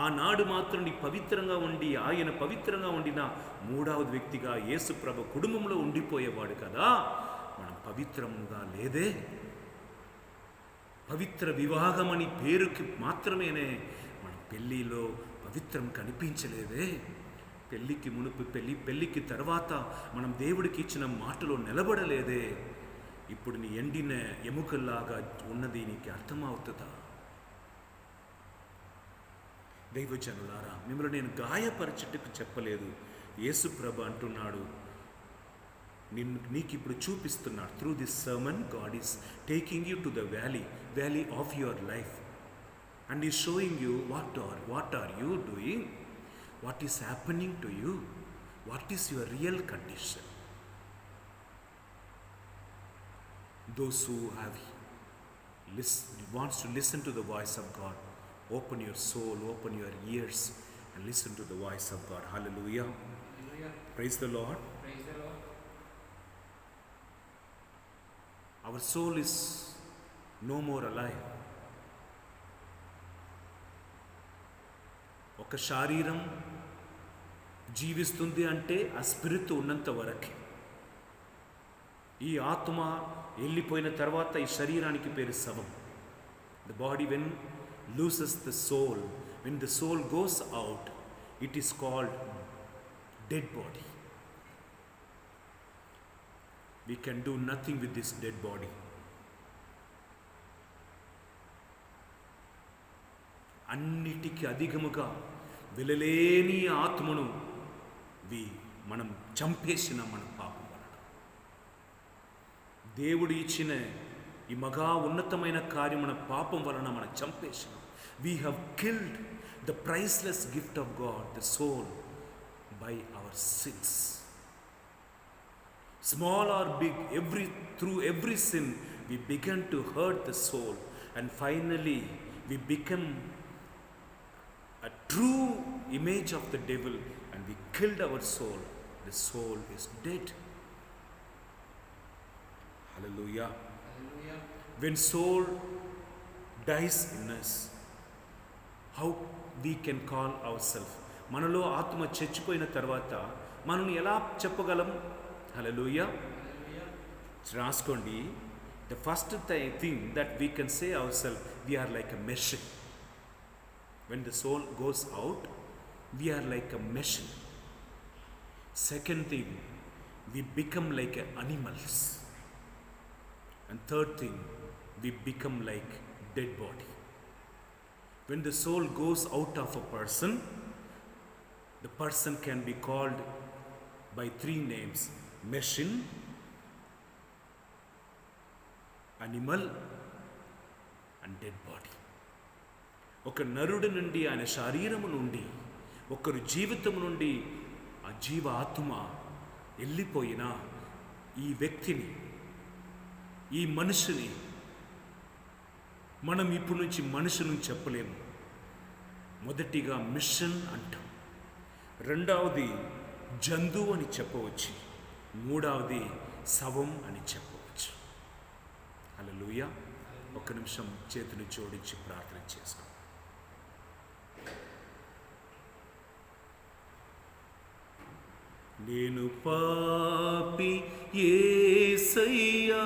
ఆనాడు మాత్రం నీ పవిత్రంగా ఉండి, ఆయన పవిత్రంగా ఉండిన మూడవది వ్యక్తిగా యేసు ప్రభు కుటుంబంలో ఉండిపోయేవాడు కదా. మనం పవిత్రముగా లేదే. పవిత్ర వివాహం అని పేరుకి మాత్రమేనే మనం పెళ్ళిలో పవిత్రం కనిపించలేదే. పెళ్ళికి మునుపు పెళ్ళికి తర్వాత మనం దేవుడికి ఇచ్చిన మాటలో నిలబడలేదే. ఇప్పుడు నీ ఎండిన ఎముకల్లాగా ఉన్నది నీకు అర్థమవుతుందా? దైవజనులారా, మిమ్మల్ని నేను గాయపరచుటకు చెప్పలేదు. యేసు ప్రభు అంటున్నాడు, నీకు ఇప్పుడు చూపిస్తున్నాడు. Through this sermon God is taking you to the valley of your life and is showing you what are you doing, what is happening to you, what is your real condition. Those who wants to listen to the voice of God, open your soul, open your ears and listen to the voice of God. Hallelujah. Hallelujah. Praise the Lord. Praise the Lord. Our soul is no more alive. ఒక శరీరం జీవిస్తుంది అంటే ఆ స్పిరిట్ ఉన్నంత వరకే. ఈ ఆత్మ వెళ్ళిపోయిన తర్వాత ఈ శరీరానికి పేరు శవం. The body when loses the soul, when the soul goes out, it is called dead body. We can do nothing with this dead body. అన్నిటికీ అధికముగా వెలలేని ఆత్మను మనం చంపేసిన మన పాపం వలన. దేవుడు ఇచ్చిన ఈ మగా ఉన్నతమైన కార్యం మన పాపం వలన మనం చంపేసిన. We have killed the priceless gift of God, the soul, by our sins. Small or big, through every sin we began to hurt the soul, and finally we become a true image of the devil and we killed our soul. The soul is dead. Hallelujah. Hallelujah. When soul dies in us, how we can call ourselves? మనలో ఆత్మ చచ్చిపోయిన తర్వాత మనం ఎలా చెప్పగలం? Hallelujah. Hallelujah. రాసుకోండి. The first thing that we can say ourselves, we are like a machine. When the soul goes out, we are like a machine. Second thing, we become like animals. And third thing, we become like dead body. When the soul goes out of a person, the person can be called by 3 names: machine, animal and dead body. ఒక నరుడి నుండి, ఆయన శరీరము నుండి, ఒకరు జీవితం నుండి ఆ జీవ ఆత్మ వెళ్ళిపోయిన ఈ వ్యక్తిని, ఈ మనిషిని మనం ఇప్పటి నుంచి మనుషుని చెప్పలేము. మొదటిగా మిషన్ అంటాం, రెండవది జంతువు అని చెప్పవచ్చు, మూడవది శవం అని చెప్పవచ్చు. హల్లెలూయా. ఒక నిమిషం చేతులు జోడించి ప్రార్థన చేసుకో. నేను పాపి యేసయ్యా,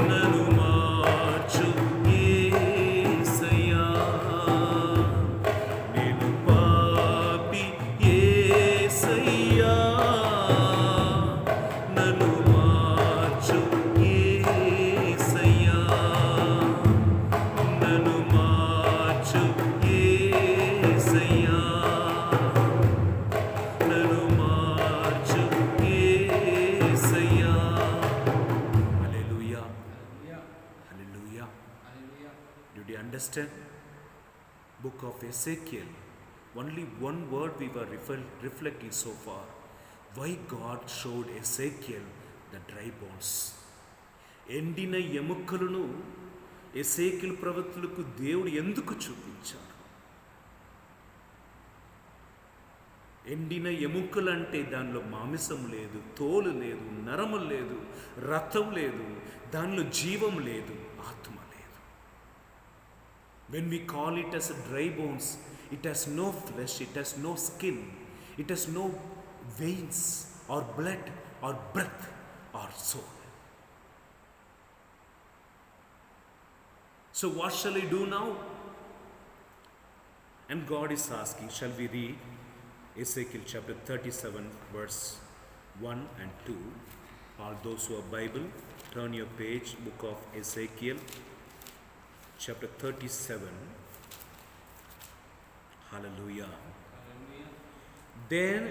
నన్ను మార్చు యేసయ్యా. నేను పాపి యేసయ్యా, నన్ను మార్చు యేసయ్యా, నన్ను మార్చు యేసయ్యా, నన్ను మార్చు యేసయ్యా. understand? Book of Ezekiel. Only one word we were reflecting so far. Why God showed Ezekiel the dry bones. ఎండిన ఎముకలను ఎసేకియలు ప్రవక్తలకు దేవుడు ఎందుకు చూపించాడు? ఎండిన ఎముకలంటే దానిలో మాంసం లేదు, తోలు లేదు, నరము లేదు, రక్తం లేదు, దానిలో జీవం లేదు, ఆత్మ లేదు. When we call it as a dry bones, it has no flesh, it has no skin, it has no veins or blood or breath or soul. So what shall I do now? And God is asking, shall we read Ezekiel chapter 37 verse 1 and 2. All those who have Bible, turn your page, book of Ezekiel chapter 37. Hallelujah. Hallelujah. Then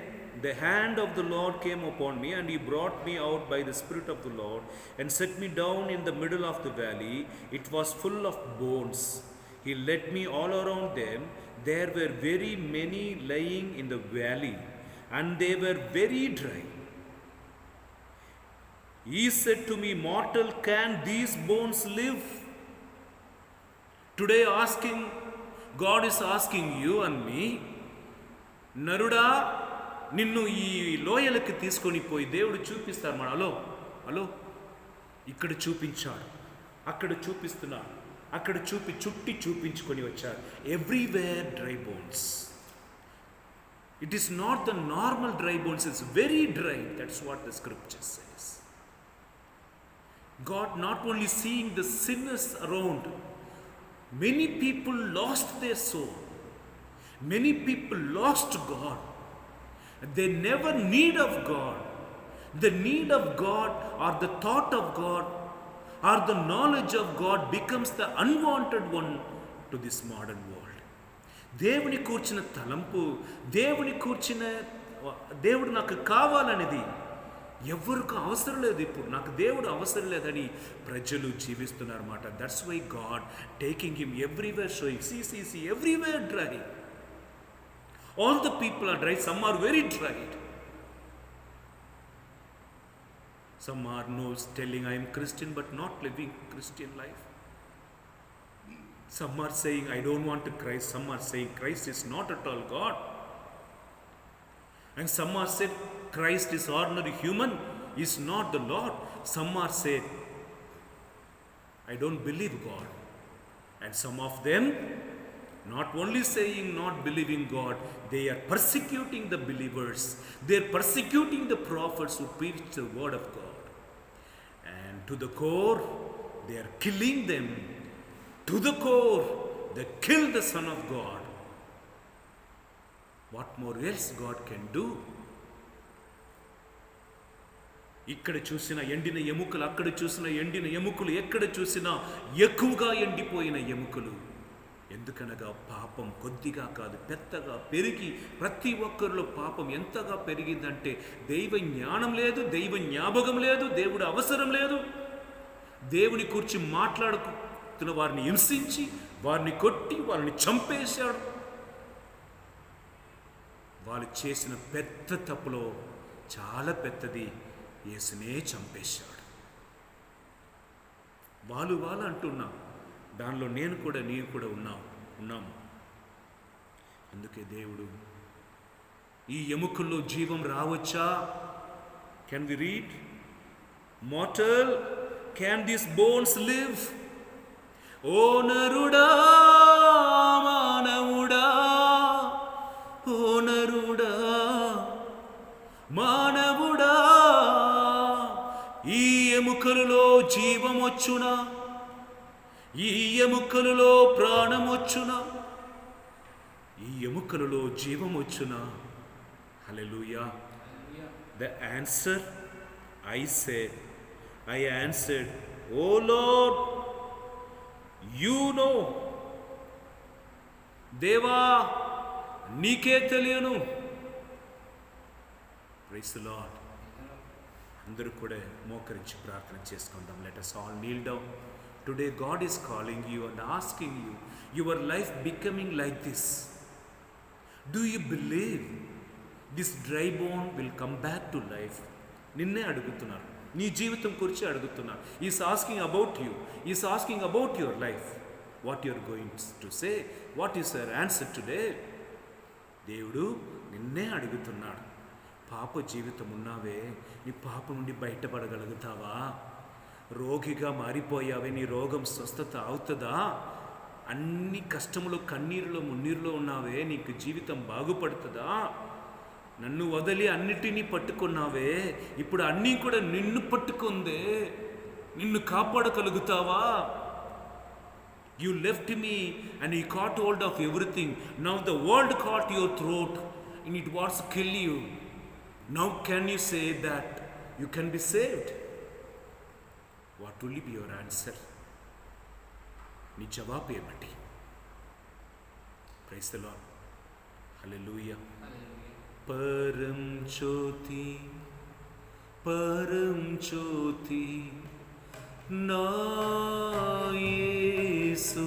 the hand of the Lord came upon me, and he brought me out by the Spirit of the Lord and set me down in the middle of the valley. It was full of bones. He led me all around them. There were very many lying in the valley, and they were very dry. He said to me, Mortal, can these bones live? Today God is asking you and me, నరుడా, నిన్ను ఈ లోయలకి తీసుకొని పోయి దేవుడు చూపిస్తారు. మన హలో ఇక్కడ చూపించాడు, అక్కడ చూపిస్తున్నాడు, అక్కడ చుట్టి చూపించుకొని వచ్చారు. Everywhere dry bones. It is not the normal dry bones, it's very dry. That's what the scripture says. God not only seeing the sinners around, many people lost their soul. Many people lost God. They never need of God. The need of God or the thought of God or the knowledge of God becomes the unwanted one to this modern world. దేవుని కూర్చిన తలంపు, దేవుడు నాకు కావాలనేది ఎవరికి అవసరం లేదు. ఇప్పుడు నాకు దేవుడు అవసరం లేదని ప్రజలు జీవిస్తున్నారన్నమాట. That's why God taking him everywhere, showing see everywhere dry. All the people are dry, some are very dried. Some are telling I am Christian but not living Christian life. Some are saying I don't want to Christ, some are saying Christ is not at all God. And some are said Christ is ordinary human, is not the Lord. Some are said I don't believe God. And some of them not only saying not believing God, they are persecuting the believers. They are persecuting the prophets who preach the word of God. And to the core, they are killing them. To the core, they kill the Son of God. What more else God can do? ఇక్కడ చూసిన ఎండిన ఎముకలు, అక్కడ చూసిన ఎండిన ఎముకలు, ఎక్కడ చూసినా ఎక్కువగా ఎండిపోయిన ఎముకలు. ఎందుకనగా పాపం కొద్దిగా కాదు, పెద్దగా పెరిగి ప్రతి ఒక్కరిలో పాపం ఎంతగా పెరిగిందంటే దైవ జ్ఞానం లేదు, దైవ జ్ఞాపకం లేదు, దేవుడు అవసరం లేదు. దేవుని గురించి మాట్లాడుతున్న వారిని హింసించి, వారిని కొట్టి, వారిని చంపేశాడు. వాళ్ళు చేసిన పెద్ద తప్పులో చాలా పెద్దది, యేసునే చంపేశాడు. వాళ్ళు అంటున్నా, దానిలో నేను కూడా నీవు కూడా ఉన్నాము. అందుకే దేవుడు ఈ ఎముకల్లో జీవం రావచ్చా? Can we read? Mortal, can this bones live? ఓ నరుడా, మానవుడా, ఓ నరుడా, మానవుడా, ఈ ఎముకలలో జీవం వచ్చునా? ఈ ఎముకలలో ప్రాణం వచ్చునా? ఈ ఎముకలలో జీవం వచ్చునా? హల్లెలూయా. The answer, I answered, O Lord, you know. దేవా, నీకే తెలియను. Praise the Lord. అందరూ కూడా మోకరించి ప్రార్థన చేసుకుందాం. Let us all kneel down. Today God is calling you and asking you, your life becoming like this. Do you believe this dry bone will come back to life? నిన్నే అడుగుతున్నారు, నీ జీవితం గురించి అడుగుతున్నారు. Is asking about you, is asking about your life. What you're going to say, what is your answer today? దేవుడు నిన్నే అడుగుతున్నాడు. పాప జీవితం ఉన్నావే, నీ పాప నుండి బయటపడగలుగుతావా? రోగిగా మారిపోయావే, నీ రోగం స్వస్థత అవుతుందా? అన్ని కష్టములు, కన్నీరులో, మున్నీరులో ఉన్నావే, నీకు జీవితం బాగుపడుతుందా? నన్ను వదిలి అన్నిటినీ పట్టుకున్నావే, ఇప్పుడు అన్నీ కూడా నిన్ను పట్టుకుందే, నిన్ను కాపాడగలుగుతావా? You left me and you caught hold of everything. Now the world caught your throat and it wants to kill you. Now can you say that you can be saved? What will be your answer? నీ జవాబు ఏమిటి? Praise the Lord. Hallelujah. परम ज्योति, परम ज्योति ना యేసు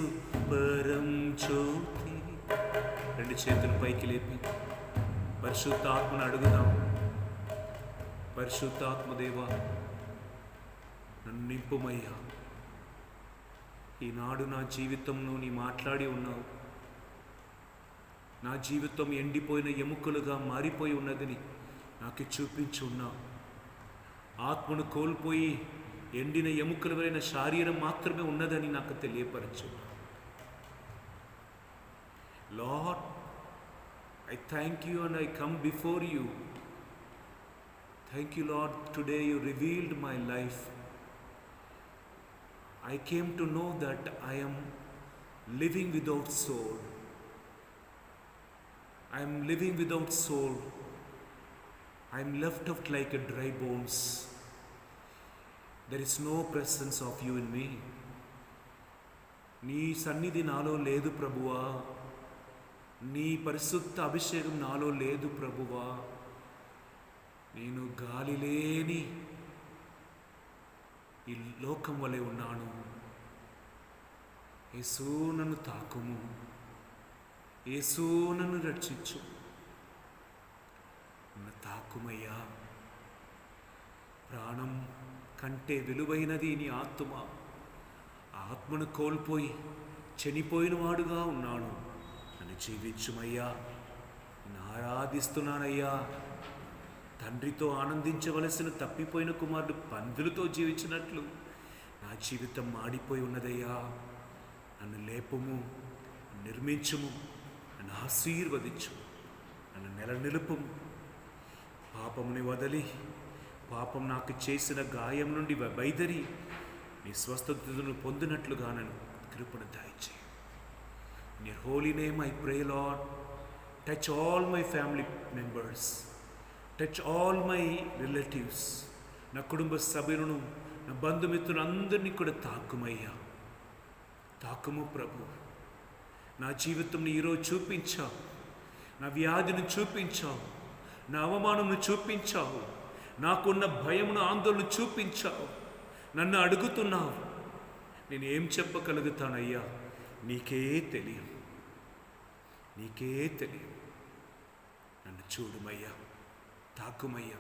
పరం జ్యోతి. రెండు చేతులు పైకి లేపి పరిశుద్ధాత్మను అడుగుదాం. పరిశుద్ధాత్మదేవా, నన్ను నింపుమయ్యా. ఈనాడు నా జీవితంలో నీ మాట్లాడి ఉన్నావు. నా జీవితం ఎండిపోయిన ఎముకలుగా మారిపోయి ఉన్నదని నాకు చూపించి ఉన్నావు. ఆత్మను కోల్పోయి ఎండిన ఎముకలైన శరీరం మాత్రమే ఉన్నదని నాకు తెలియపరచు. Lord, I thank you and I come before you. Thank you, Lord, today you revealed my life. I came to know that I am living without soul. I am living without soul. I am left out like a dry bones. There is no presence of you in me. నీ సన్నిధి నాలో లేదు ప్రభువా. నీ పరిశుద్ధ అభిషేకం నాలో లేదు ప్రభువా. నేను గాలి లేని ఈ లోకం వలె ఉన్నాను. యేసు నన్ను తాకుము, యేసు నన్ను రక్షించు, నన్ను తాకుమయ్యా. ప్రాణం కంటే విలువైనది నీ ఆత్మ. ఆత్మను కోల్పోయి చనిపోయిన వాడుగా ఉన్నాను. నన్ను జీవించుమయ్యా. నేను ఆరాధిస్తున్నానయ్యా. తండ్రితో ఆనందించవలసిన తప్పిపోయిన కుమారుడు పందులతో జీవించినట్లు నా జీవితం మాడిపోయి ఉన్నదయ్యా. నన్ను లేపము, నిర్మించుము, నన్ను ఆశీర్వదించు, నన్ను నిలుపుము. పాపముని వదలి, పాపం నాకు చేసిన గాయం నుండి వైదరి నీ స్వస్థతను పొందినట్లుగా నన్ను కృపను దయచేయి. In your holy name I pray, Lord, touch all my family members, touch all my relatives, నా కుటుంబ సభ్యులను, నా బంధుమిత్రులు అందరినీ కూడా తాకుమయ్యా. తాకుము ప్రభు. నా జీవితంని ఈరోజు చూపించావు. నా వ్యాధిని చూపించావు. నా అవమానంను చూపించావు. నాకున్న భయమును, ఆందోళన చూపించావు. నన్ను అడుగుతున్నావు. నేను ఏం చెప్పగలుగుతానయ్యా? నీకే తెలియదు, నీకే తెలియదు. నన్ను చూడుమయ్యా, తాకుమయ్యా.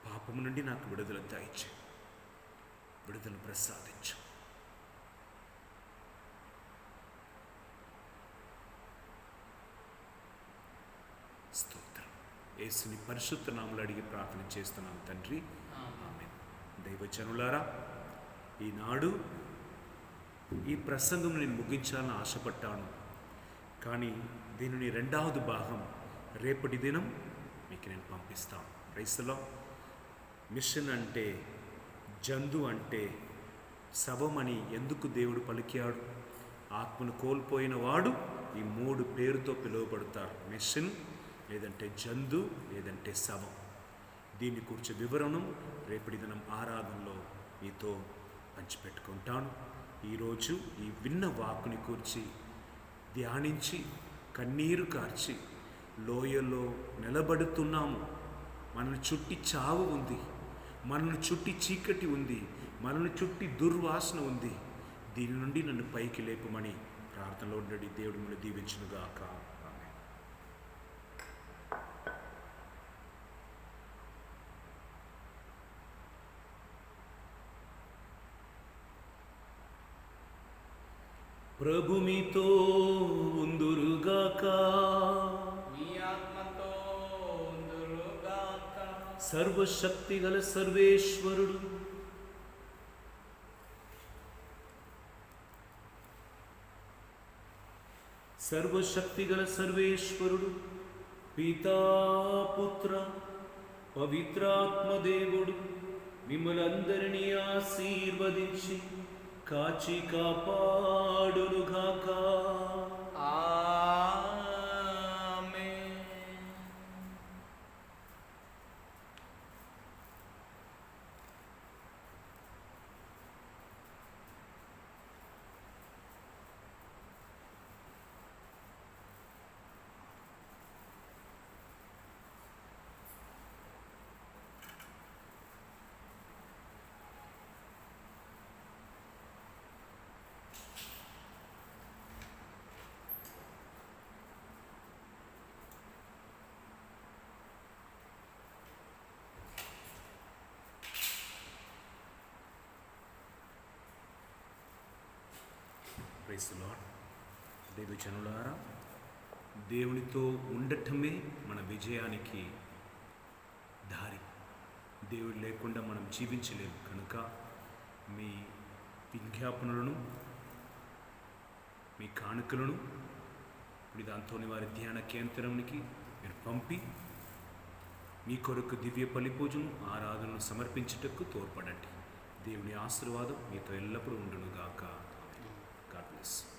పాపము నుండి నాకు విడుదల దయచే, విడుదల ప్రసాదించు. స్తోత్రం. యేసుని పరిశుద్ధ నామములో అడిగి ప్రార్థన చేస్తున్నాను తండ్రి, ఆమేన్. దైవజనులారా, ఈనాడు ఈ ప్రసంగం నేను ముగించాలని ఆశపడ్డాను. కానీ దీనిని రెండవది భాగం రేపటి దినం మీకు నేను పంపిస్తాను. Praise the lord. మిషన్ అంటే, జంతు అంటే శవం అని ఎందుకు దేవుడు పలికాడు? ఆత్మను కోల్పోయిన వాడు ఈ 3 పేరుతో పిలువబడతారు. మిషన్, లేదంటే జంతు, లేదంటే శవం. దీని గురించి వివరణం రేపటి దినం ఆరాధనలో మీతో పంచిపెట్టుకుంటాను. ఈరోజు ఈ విన్న వాక్కుని కూర్చి ధ్యానించి కన్నీరు కార్చి లోయలో నిలబడుతున్నాము. మనల్ని చుట్టి చావు ఉంది, మనల్ని చుట్టి చీకటి ఉంది, మనల్ని చుట్టి దుర్వాసన ఉంది. దీని నుండి నన్ను పైకి లేపమని ప్రార్థనలో ఉండండి. దేవుడు మిమ్మల్ని దీవించునుగాక. ఆమేన్. ప్రభు మీతో ఉందురుగాక. మీ ఆత్మతో ఉందురుగాక. సర్వశక్తిగల సర్వేశ్వరుడు పితా పుత్ర పవిత్రాత్మదేవుడు మిమ్మలందరినీ ఆశీర్వదించి కాచి కాపాడునుగాక. ఆమేన్. Praise the Lord. దేవజనులారా, దేవునితో ఉండటమే మన విజయానికి దారి. దేవుడు లేకుండా మనం జీవించలేము. కనుక మీ విజ్ఞాపనలను, మీ కానుకలను ఇప్పుడు దాంతోని వారి ధ్యాన కేంద్రానికి మీరు పంపి మీ కొరకు దివ్య బలిపూజను, ఆరాధనను సమర్పించుటకు తోడ్పడండి. దేవుని ఆశీర్వాదం మీతో ఎల్లప్పుడూ ఉండునుగాక. God bless.